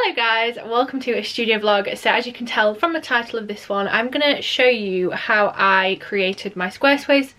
Hello guys, welcome to a studio vlog. So as you can tell from the title of this one, I'm gonna show you how I created my Squarespace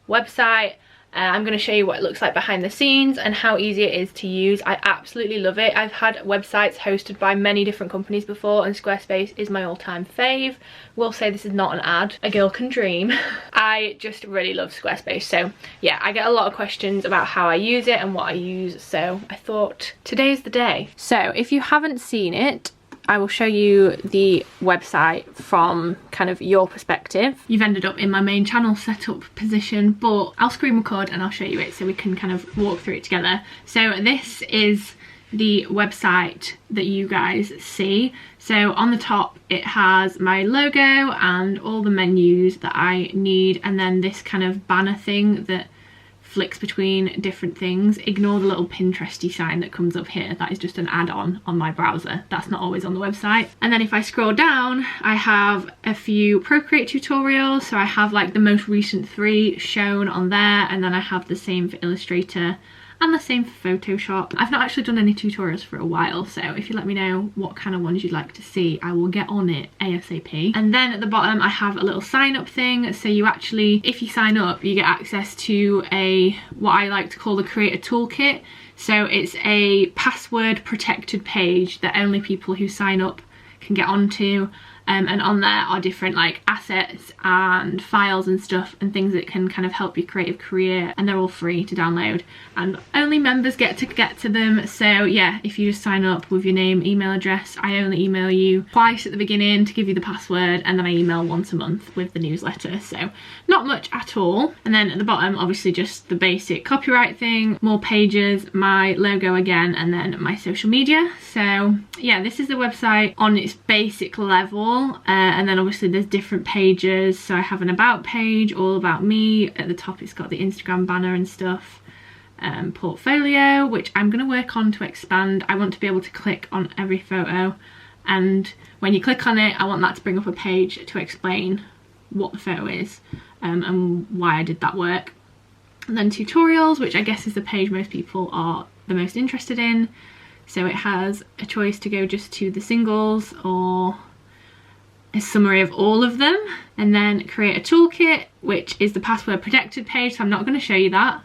website. I'm going to show you what it looks like behind the scenes and how easy it is to use. I absolutely love it. I've had websites hosted by many different companies before and Squarespace is my all-time fave. Will say this is not an ad, a girl can dream. I just really love Squarespace. So yeah, I get a lot of questions about how I use it and what I use, so I thought today's the day. So if you haven't seen it, I will show you the website from kind of your perspective. You've ended up in my main channel setup position, but I'll screen record and I'll show you it so we can kind of walk through it together. So this is the website that you guys see. So on the top it has my logo and all the menus that I need, and then this kind of banner thing that flicks between different things. Ignore the little Pinteresty sign that comes up here. That is just an add-on on my browser. That's not always on the website. And then if I scroll down, I have a few Procreate tutorials. So I have like the most recent 3 shown on there, and then I have the same for Illustrator and the same for Photoshop. I've not actually done any tutorials for a while, so if you let me know what kind of ones you'd like to see, I will get on it ASAP. And then at the bottom I have a little sign up thing, so you actually, if you sign up, you get access to what I like to call the Creator Toolkit. So it's a password protected page that only people who sign up can get onto. And on there are different like assets and files and stuff and things that can kind of help your creative career, and they're all free to download and only members get to them. So yeah, if you just sign up with your name, email address, I only email you twice at the beginning to give you the password, and then I email once a month with the newsletter, so not much at all. And then at the bottom obviously just the basic copyright thing, more pages, my logo again, and then my social media. So yeah, this is the website on its basic level. And then obviously there's different pages. So I have an about page, all about me. At the top it's got the Instagram banner and stuff. Portfolio, which I'm going to work on to expand. I want to be able to click on every photo, and when you click on it I want that to bring up a page to explain what the photo is and why I did that work. And then tutorials, which I guess is the page most people are the most interested in. So it has a choice to go just to the singles or a summary of all of them. And then Create a Toolkit, which is the password protected page, so I'm not going to show you that.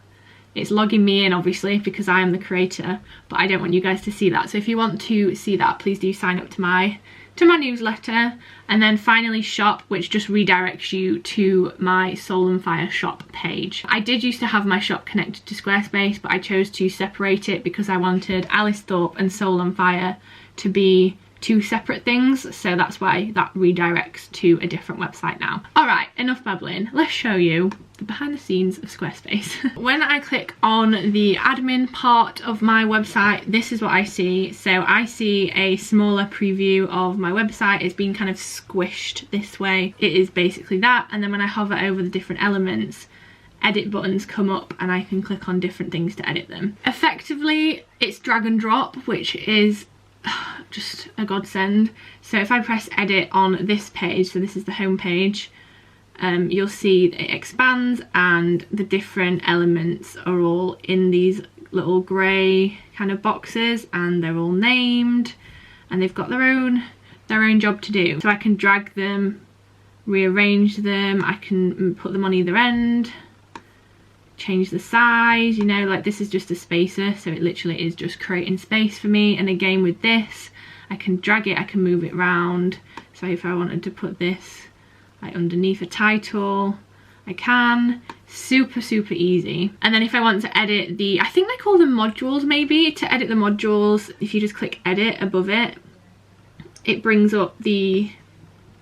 It's logging me in obviously because I am the creator, but I don't want you guys to see that. So if you want to see that, please do sign up to my newsletter. And then finally Shop, which just redirects you to my Soul and Fire shop page. I did used to have my shop connected to Squarespace, but I chose to separate it because I wanted Alice Thorpe and Soul and Fire to be 2 separate things, so that's why that redirects to a different website now. Alright, enough babbling, let's show you the behind the scenes of Squarespace. When I click on the admin part of my website, this is what I see. So I see a smaller preview of my website. It's been kind of squished this way. It is basically that, and then when I hover over the different elements, edit buttons come up and I can click on different things to edit them. Effectively, it's drag and drop, which is just a godsend. So if I press edit on this page, so this is the home page, you'll see that it expands and the different elements are all in these little grey kind of boxes, and they're all named and they've got their own job to do. So I can drag them, rearrange them, I can put them on either end, change the size, you know, like this is just a spacer, so it literally is just creating space for me. And again with this, I can drag it, I can move it around. So if I wanted to put this like underneath a title, I can. Super easy. And then if I want to edit I think they call them modules maybe, to edit the modules, if you just click edit above it, it brings up the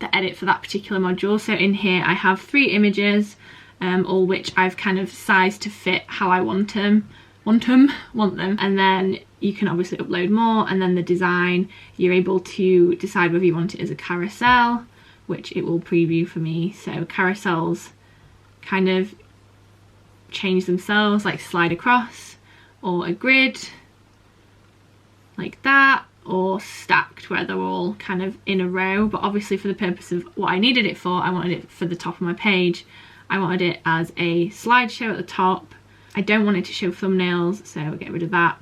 edit for that particular module. So in here I have 3 images, all which I've kind of sized to fit how I want them. And then you can obviously upload more, and then the design, you're able to decide whether you want it as a carousel, which it will preview for me. So carousels kind of change themselves, like slide across, or a grid like that, or stacked where they're all kind of in a row. But obviously for the purpose of what I needed it for, I wanted it for the top of my page. I wanted it as a slideshow at the top. I don't want it to show thumbnails, so I'll get rid of that.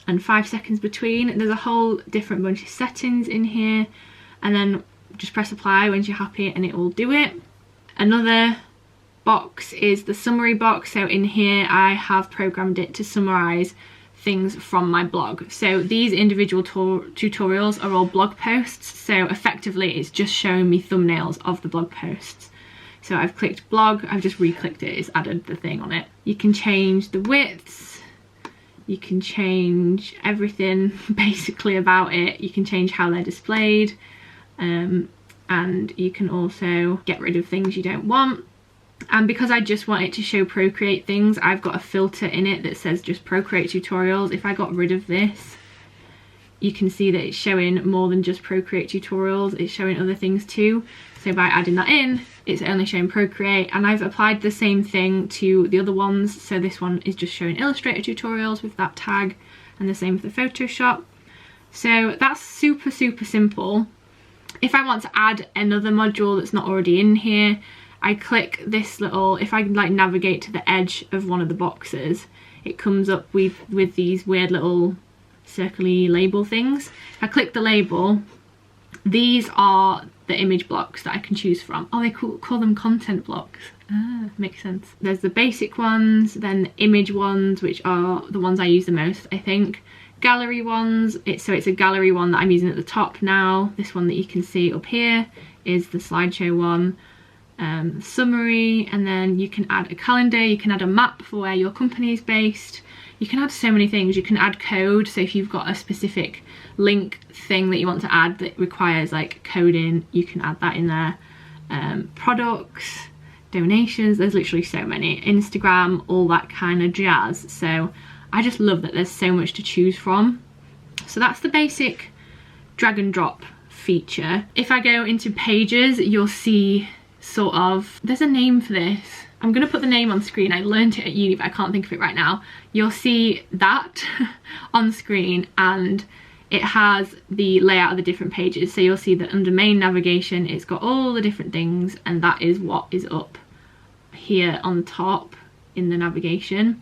and 5 seconds between. There's a whole different bunch of settings in here, and then just press apply once you're happy and it will do it. Another box is the summary box. So in here I have programmed it to summarize things from my blog. So these individual tutorials are all blog posts, so effectively it's just showing me thumbnails of the blog posts. So I've clicked blog, I've just re-clicked it, it's added the thing on it. You can change the widths, you can change everything basically about it, you can change how they're displayed, and you can also get rid of things you don't want. And because I just want it to show Procreate things, I've got a filter in it that says just Procreate tutorials. If I got rid of this, you can see that it's showing more than just Procreate tutorials, it's showing other things too. So by adding that in, it's only showing Procreate, and I've applied the same thing to the other ones. So this one is just showing Illustrator tutorials with that tag, and the same for the Photoshop. So that's super simple. If I want to add another module that's not already in here, I click this little, if I like navigate to the edge of one of the boxes, it comes up with these weird little circly label things. If I click the label, these are the image blocks that I can choose from. Oh, they call them content blocks. Ah, makes sense. There's the basic ones, then the image ones, which are the ones I use the most, I think. Gallery ones, so it's a gallery one that I'm using at the top now. This one that you can see up here is the slideshow one. Summary, and then you can add a calendar, you can add a map for where your company is based, you can add so many things. You can add code, so if you've got a specific link thing that you want to add that requires like coding, you can add that in there. Products, donations, there's literally so many, Instagram, all that kind of jazz. So I just love that there's so much to choose from. So that's the basic drag and drop feature. If I go into pages, you'll see sort of, there's a name for this. I'm gonna put the name on screen. I learned it at uni, but I can't think of it right now. You'll see that on screen, and it has the layout of the different pages. So you'll see that under main navigation, it's got all the different things, and that is what is up here on the top in the navigation.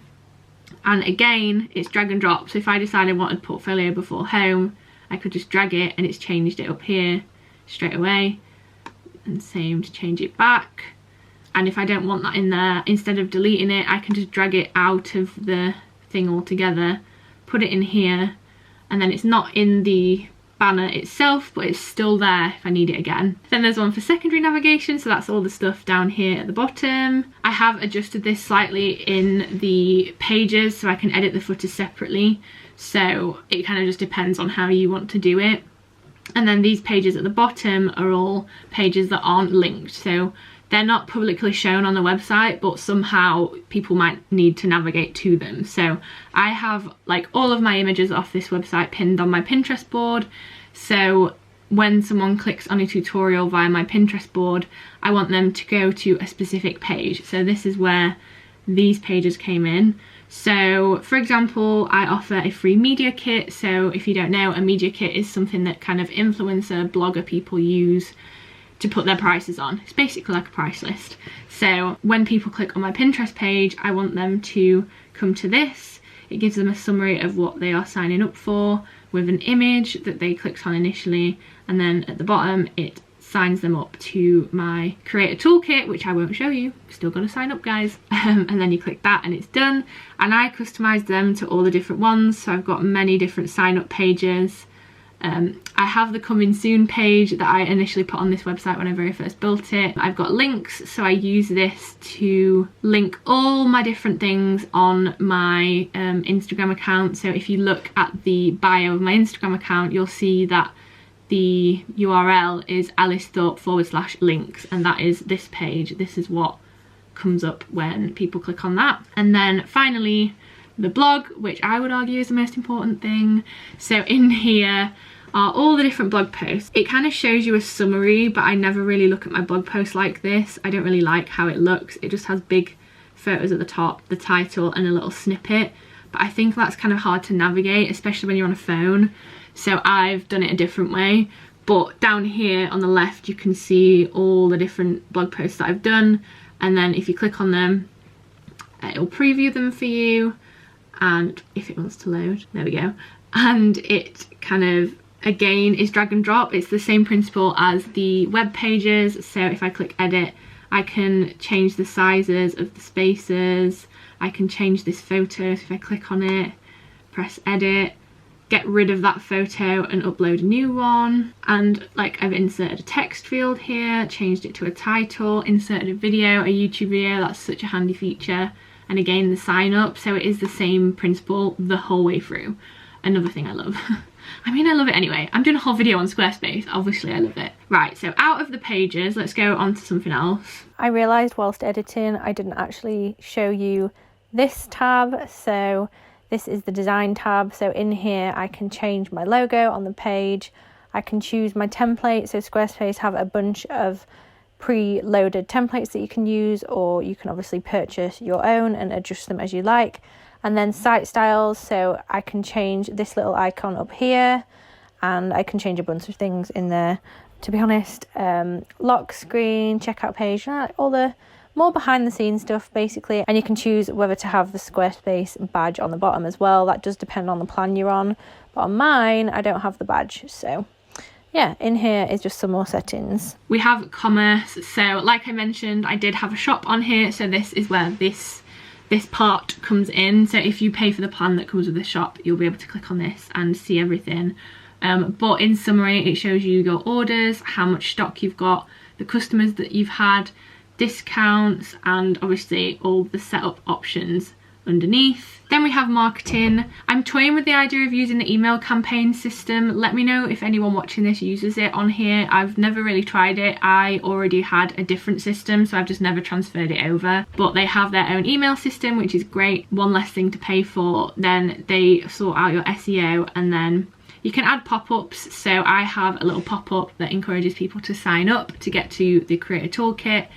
And again, it's drag and drop. So if I decide I wanted portfolio before home, I could just drag it and it's changed it up here straight away. And same to change it back. And if I don't want that in there, instead of deleting it, I can just drag it out of the thing altogether, put it in here, and then it's not in the banner itself, but it's still there if I need it again. Then there's one for secondary navigation, so that's all the stuff down here at the bottom. I have adjusted this slightly in the pages so I can edit the footers separately, so it kind of just depends on how you want to do it. And then these pages at the bottom are all pages that aren't linked, so they're not publicly shown on the website, but somehow people might need to navigate to them. So I have like all of my images off this website pinned on my Pinterest board, so when someone clicks on a tutorial via my Pinterest board, I want them to go to a specific page. So this is where these pages came in. So for example, I offer a free media kit. So if you don't know, a media kit is something that kind of influencer blogger people use to put their prices on. It's basically like a price list. So when people click on my Pinterest page, I want them to come to this. It gives them a summary of what they are signing up for with an image that they clicked on initially, and then at the bottom it signs them up to my creator toolkit, which I won't show you, still gotta sign up guys. And then you click that and it's done, and I customize them to all the different ones. So I've got many different sign up pages. I have the coming soon page that I initially put on this website when I very first built it. I've got links, so I use this to link all my different things on my Instagram account. So if you look at the bio of my Instagram account, you'll see that the URL is alicethorpe/links, and that is this page. This is what comes up when people click on that. And then finally the blog, which I would argue is the most important thing. So in here are all the different blog posts. It kind of shows you a summary, but I never really look at my blog posts like this. I don't really like how it looks. It just has big photos at the top, the title, and a little snippet. But I think that's kind of hard to navigate, especially when you're on a phone. So I've done it a different way. But down here on the left, you can see all the different blog posts that I've done. And then if you click on them, it'll preview them for you. and if it wants to load, there we go. And it kind of, again, is drag and drop. It's the same principle as the web pages. So if I click edit, I can change the sizes of the spaces. I can change this photo. So if I click on it, press edit, get rid of that photo and upload a new one. And like, I've inserted a text field here, changed it to a title, inserted a video, a YouTube video. That's such a handy feature. And again, the sign up. So it is the same principle the whole way through. Another thing I love. I mean, I love it anyway. I'm doing a whole video on Squarespace. Obviously, I love it. Right, so out of the pages, let's go on to something else. I realised whilst editing, I didn't actually show you this tab. So this is the design tab. So in here, I can change my logo on the page. I can choose my template. So Squarespace have a bunch of pre-loaded templates that you can use, or you can obviously purchase your own and adjust them as you like. And then site styles, so I can change this little icon up here, and I can change a bunch of things in there. To be honest, lock screen, checkout page, all the more behind the scenes stuff basically. And you can choose whether to have the Squarespace badge on the bottom as well. That does depend on the plan you're on, but on mine I don't have the badge. So yeah, in here is just some more settings. We have commerce. So like I mentioned, I did have a shop on here. So this is where this part comes in. So if you pay for the plan that comes with the shop, you'll be able to click on this and see everything. But in summary, it shows you your orders, how much stock you've got, the customers that you've had, discounts, and obviously all the setup options underneath. Then we have marketing. I'm toying with the idea of using the email campaign system. Let me know if anyone watching this uses it on here. I've never really tried it. I already had a different system, so I've just never transferred it over. But they have their own email system, which is great. One less thing to pay for. Then they sort out your SEO, and then you can add pop-ups. So I have a little pop-up that encourages people to sign up to get to the Creator Toolkit.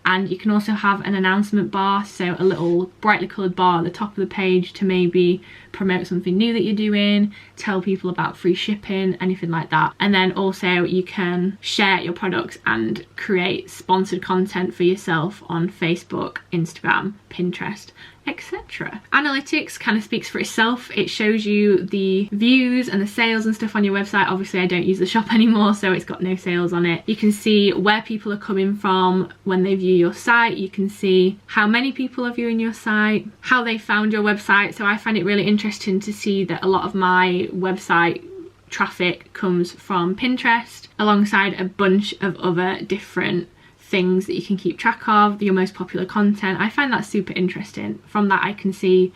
And you can also have an announcement bar, so a little brightly coloured bar at the top of the page to maybe promote something new that you're doing, tell people about free shipping, anything like that. And then also you can share your products and create sponsored content for yourself on Facebook, Instagram, Pinterest, etc. Analytics kind of speaks for itself. It shows you the views and the sales and stuff on your website. Obviously I don't use the shop anymore, so it's got no sales on it. You can see where people are coming from when they view your site. You can see how many people are viewing your site, how they found your website. So I find it really interesting to see that a lot of my website traffic comes from Pinterest, alongside a bunch of other different things that you can keep track of, your most popular content. I find that super interesting. From that I can see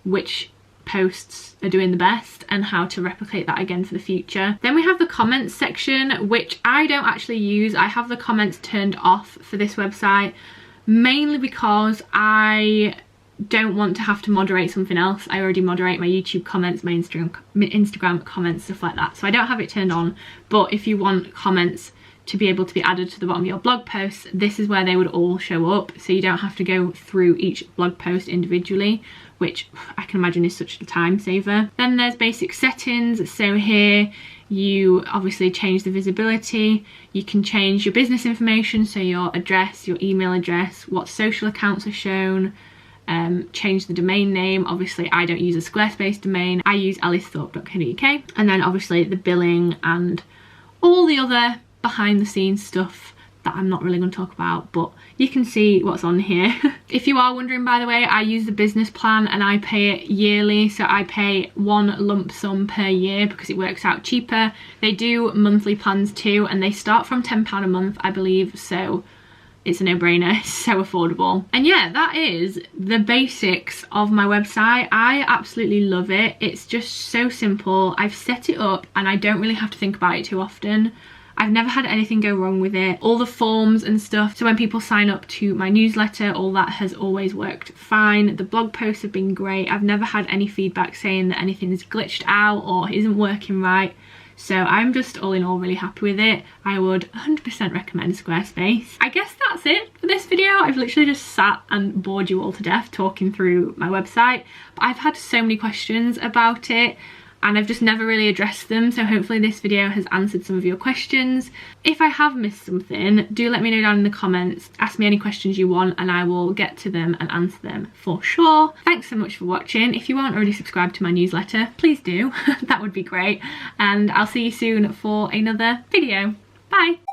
which posts are doing the best and how to replicate that again for the future. Then we have the comments section, which I don't actually use. I have the comments turned off for this website, mainly because I don't want to have to moderate something else. I already moderate my YouTube comments, my Instagram comments, stuff like that. So I don't have it turned on. But if you want comments to be able to be added to the bottom of your blog posts, this is where they would all show up, so you don't have to go through each blog post individually, which I can imagine is such a time saver. Then there's basic settings. So here you obviously change the visibility, you can change your business information, so your address, your email address, what social accounts are shown, change the domain name. Obviously I don't use a Squarespace domain, I use alicethorpe.co.uk. and then obviously the billing and all the other behind the scenes stuff that I'm not really going to talk about, but you can see what's on here. If you are wondering, by the way, I use the business plan and I pay it yearly, so I pay one lump sum per year because it works out cheaper. They do monthly plans too, and they start from £10 a month, I believe, so it's a no-brainer. It's so affordable. And yeah, that is the basics of my website. I absolutely love it. It's just so simple. I've set it up and I don't really have to think about it too often. I've never had anything go wrong with it. All the forms and stuff, so when people sign up to my newsletter, all that has always worked fine. The blog posts have been great. I've never had any feedback saying that anything is glitched out or isn't working right. So I'm just all in all really happy with it. I would 100% recommend Squarespace. I guess that's it for this video. I've literally just sat and bored you all to death talking through my website. But I've had so many questions about it. and I've just never really addressed them, so hopefully this video has answered some of your questions. If I have missed something, do let me know down in the comments. Ask me any questions you want and I will get to them and answer them for sure. Thanks so much for watching. If you aren't already subscribed to my newsletter, please do. That would be great, and I'll see you soon for another video. Bye!